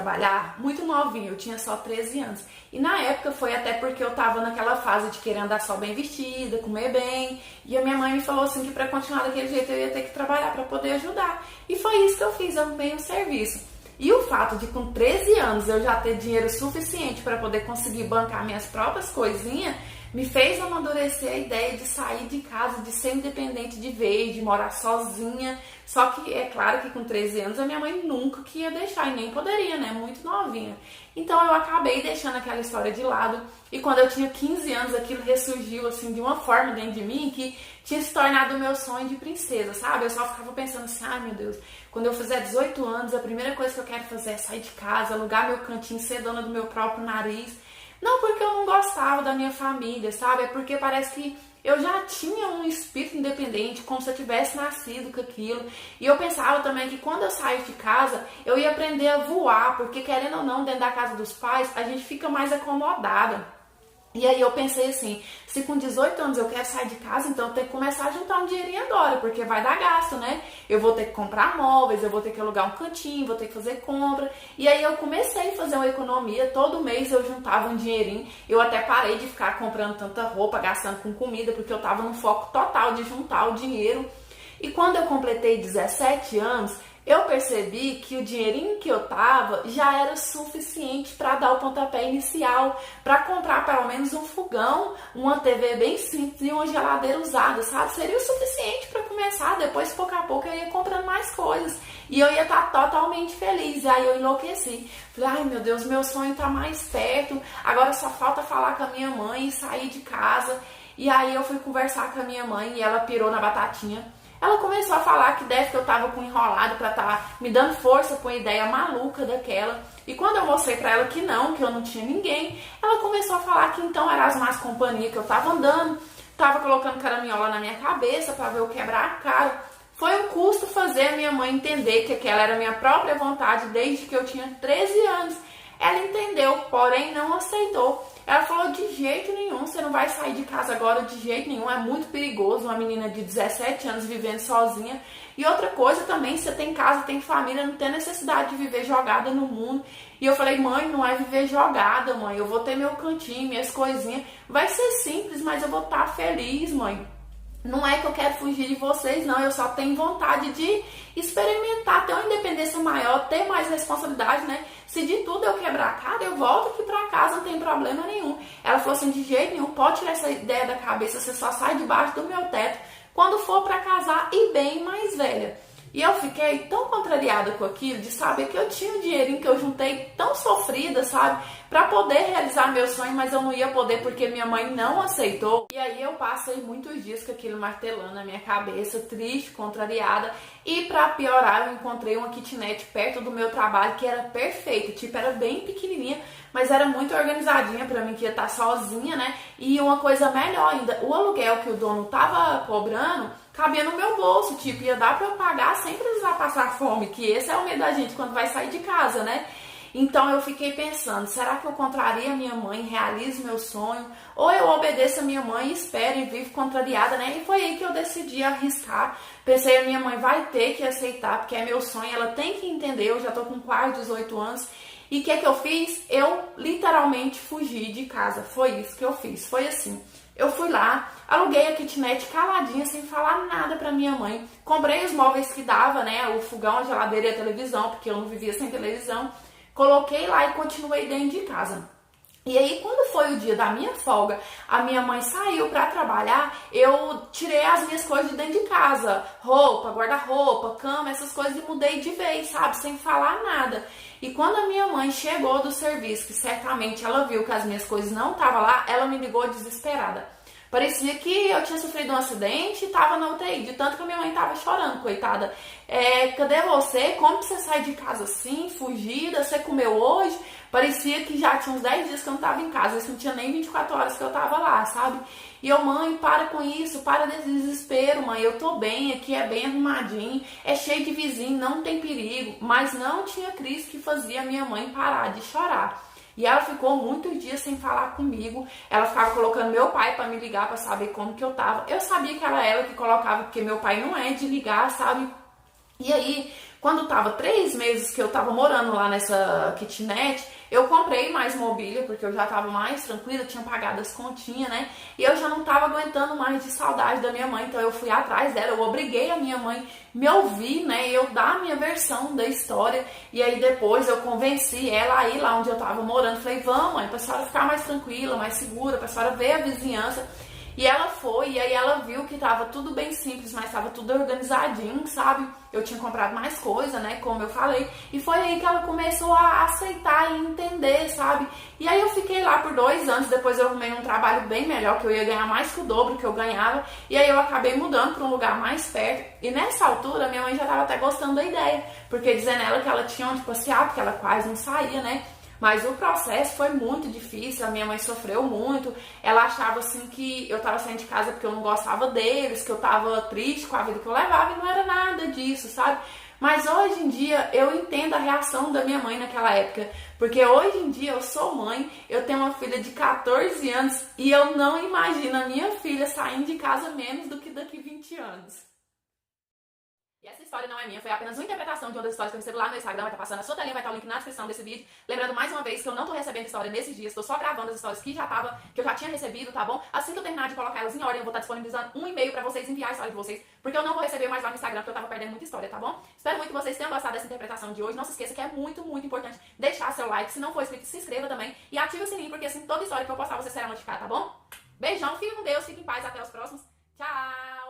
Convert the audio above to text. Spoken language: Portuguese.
trabalhar muito novinha, eu tinha só 13 anos. E na época foi até porque eu tava naquela fase de querer andar só bem vestida, comer bem. E a minha mãe me falou assim que pra continuar daquele jeito eu ia ter que trabalhar pra poder ajudar. E foi isso que eu fiz, eu arrumei um serviço. E o fato de com 13 anos eu já ter dinheiro suficiente para poder conseguir bancar minhas próprias coisinhas, me fez amadurecer a ideia de sair de casa, de ser independente de vez, de morar sozinha. Só que é claro que com 13 anos a minha mãe nunca que ia deixar, e nem poderia, né? Muito novinha. Então eu acabei deixando aquela história de lado. E quando eu tinha 15 anos, aquilo ressurgiu assim de uma forma dentro de mim que tinha se tornado o meu sonho de princesa, sabe? Eu só ficava pensando assim, ai meu Deus, quando eu fizer 18 anos, a primeira coisa que eu quero fazer é sair de casa, alugar meu cantinho, ser dona do meu próprio nariz. Não porque eu não gostava da minha família, sabe? É porque parece que eu já tinha um espírito independente, como se eu tivesse nascido com aquilo. E eu pensava também que quando eu saísse de casa, eu ia aprender a voar, porque querendo ou não, dentro da casa dos pais, a gente fica mais acomodada. E aí eu pensei assim, se com 18 anos eu quero sair de casa, então eu tenho que começar a juntar um dinheirinho agora, porque vai dar gasto, né? Eu vou ter que comprar móveis, eu vou ter que alugar um cantinho, vou ter que fazer compra. E aí eu comecei a fazer uma economia, todo mês eu juntava um dinheirinho. Eu até parei de ficar comprando tanta roupa, gastando com comida, porque eu tava no foco total de juntar o dinheiro. E quando eu completei 17 anos, eu percebi que o dinheirinho que eu tava já era suficiente para dar o pontapé inicial, para comprar pelo menos um fogão, uma TV bem simples e uma geladeira usada, sabe? Seria o suficiente para começar, depois pouco a pouco eu ia comprando mais coisas e eu ia estar totalmente feliz. E aí eu enlouqueci. Falei, ai meu Deus, meu sonho tá mais perto, agora só falta falar com a minha mãe e sair de casa. E aí eu fui conversar com a minha mãe e ela pirou na batatinha. Ela começou a falar que deve que eu tava com enrolado pra estar me dando força com a ideia maluca daquela. E quando eu mostrei pra ela que eu não tinha ninguém, ela começou a falar que então era as más companhias que eu tava andando, tava colocando caraminhola na minha cabeça pra ver eu quebrar a cara. Foi um custo fazer a minha mãe entender que aquela era a minha própria vontade desde que eu tinha 13 anos. Ela entendeu, porém não aceitou. Ela falou, de jeito nenhum, você não vai sair de casa agora de jeito nenhum, é muito perigoso uma menina de 17 anos vivendo sozinha. E outra coisa também, você tem casa, tem família, não tem necessidade de viver jogada no mundo. E eu falei, mãe, não é viver jogada, mãe, eu vou ter meu cantinho, minhas coisinhas, vai ser simples, mas eu vou estar feliz, mãe. Não é que eu quero fugir de vocês, não. Eu só tenho vontade de experimentar, ter uma independência maior, ter mais responsabilidade, né? Se de tudo eu quebrar a cara, eu volto aqui pra casa, não tem problema nenhum. Ela falou assim, de jeito nenhum, pode tirar essa ideia da cabeça, você só sai debaixo do meu teto quando for pra casar e bem mais velha. E eu fiquei tão contrariada com aquilo, de saber que eu tinha um dinheirinho que eu juntei tão sofrida, sabe? Pra poder realizar meu sonho, mas eu não ia poder porque minha mãe não aceitou. E aí eu passei muitos dias com aquilo martelando na minha cabeça, triste, contrariada. E pra piorar, eu encontrei uma kitnet perto do meu trabalho que era perfeita, tipo, era bem pequenininha, mas era muito organizadinha pra mim, que ia estar sozinha, né? E uma coisa melhor ainda, o aluguel que o dono tava cobrando cabia no meu bolso, tipo, ia dar pra eu pagar sem precisar passar fome, que esse é o medo da gente quando vai sair de casa, né? Então eu fiquei pensando, será que eu contraria a minha mãe, realizo meu sonho? Ou eu obedeço a minha mãe, espero e vivo contrariada, né? E foi aí que eu decidi arriscar. Pensei, a minha mãe vai ter que aceitar, porque é meu sonho, ela tem que entender, eu já tô com quase 18 anos. E o que é que eu fiz? Eu literalmente fugi de casa, foi isso que eu fiz, foi assim. Eu fui lá, aluguei a kitnet caladinha, sem falar nada pra minha mãe. Comprei os móveis que dava, né? O fogão, a geladeira e a televisão, porque eu não vivia sem televisão. Coloquei lá e continuei dentro de casa. E aí, quando foi o dia da minha folga, a minha mãe saiu pra trabalhar, eu tirei as minhas coisas de dentro de casa. Roupa, guarda-roupa, cama, essas coisas, e mudei de vez, sabe? Sem falar nada. E quando a minha mãe chegou do serviço, que certamente ela viu que as minhas coisas não estavam lá, ela me ligou desesperada. Parecia que eu tinha sofrido um acidente e estava na UTI, de tanto que a minha mãe estava chorando, coitada. Cadê você? Como que você sai de casa assim, fugida? Você comeu hoje? Parecia que já tinha uns 10 dias que eu não estava em casa, isso não tinha nem 24 horas que eu estava lá, sabe? E eu, mãe, para com isso, para desse desespero, mãe, eu tô bem, aqui é bem arrumadinho, é cheio de vizinho, não tem perigo. Mas não tinha crise que fazia a minha mãe parar de chorar. E ela ficou muitos dias sem falar comigo. Ela ficava colocando meu pai pra me ligar pra saber como que eu tava. Eu sabia que era ela que colocava, porque meu pai não é de ligar, sabe? E aí, Quando tava 3 meses que eu tava morando lá nessa kitnet, eu comprei mais mobília, porque eu já tava mais tranquila, tinha pagado as continhas, né? E eu já não tava aguentando mais de saudade da minha mãe, então eu fui atrás dela, eu obriguei a minha mãe me ouvir, né? Eu dar a minha versão da história. E aí depois eu convenci ela a ir lá onde eu tava morando. Falei, vamos, mãe, pra senhora ficar mais tranquila, mais segura, pra senhora ver a vizinhança. E ela foi, e aí ela viu que tava tudo bem simples, mas tava tudo organizadinho, sabe? Eu tinha comprado mais coisa, né, como eu falei. E foi aí que ela começou a aceitar e entender, sabe? E aí eu fiquei lá por 2 anos, depois eu arrumei um trabalho bem melhor, que eu ia ganhar mais que o dobro que eu ganhava. E aí eu acabei mudando para um lugar mais perto. E nessa altura, minha mãe já tava até gostando da ideia, porque dizendo ela que ela tinha onde passear, porque ela quase não saía, né? Mas o processo foi muito difícil, a minha mãe sofreu muito. Ela achava assim que eu tava saindo de casa porque eu não gostava deles, que eu tava triste com a vida que eu levava, e não era nada disso, sabe? Mas hoje em dia eu entendo a reação da minha mãe naquela época, porque hoje em dia eu sou mãe, eu tenho uma filha de 14 anos e eu não imagino a minha filha saindo de casa menos do que daqui 20 anos. E essa história não é minha, foi apenas uma interpretação de uma das histórias que eu recebo lá no Instagram, vai estar passando na sua telinha, vai estar o link na descrição desse vídeo. Lembrando mais uma vez que eu não tô recebendo história nesses dias, tô só gravando as histórias que eu já tinha recebido, tá bom? Assim que eu terminar de colocar elas em ordem, eu vou estar disponibilizando um e-mail pra vocês enviar a história de vocês, porque eu não vou receber mais lá no Instagram, porque eu tava perdendo muita história, tá bom? Espero muito que vocês tenham gostado dessa interpretação de hoje. Não se esqueça que é muito, muito importante deixar seu like, se não for inscrito, se inscreva também e ative o sininho, porque assim toda história que eu postar você será notificada, tá bom? Beijão, fique com Deus, fique em paz, até os próximos. Tchau!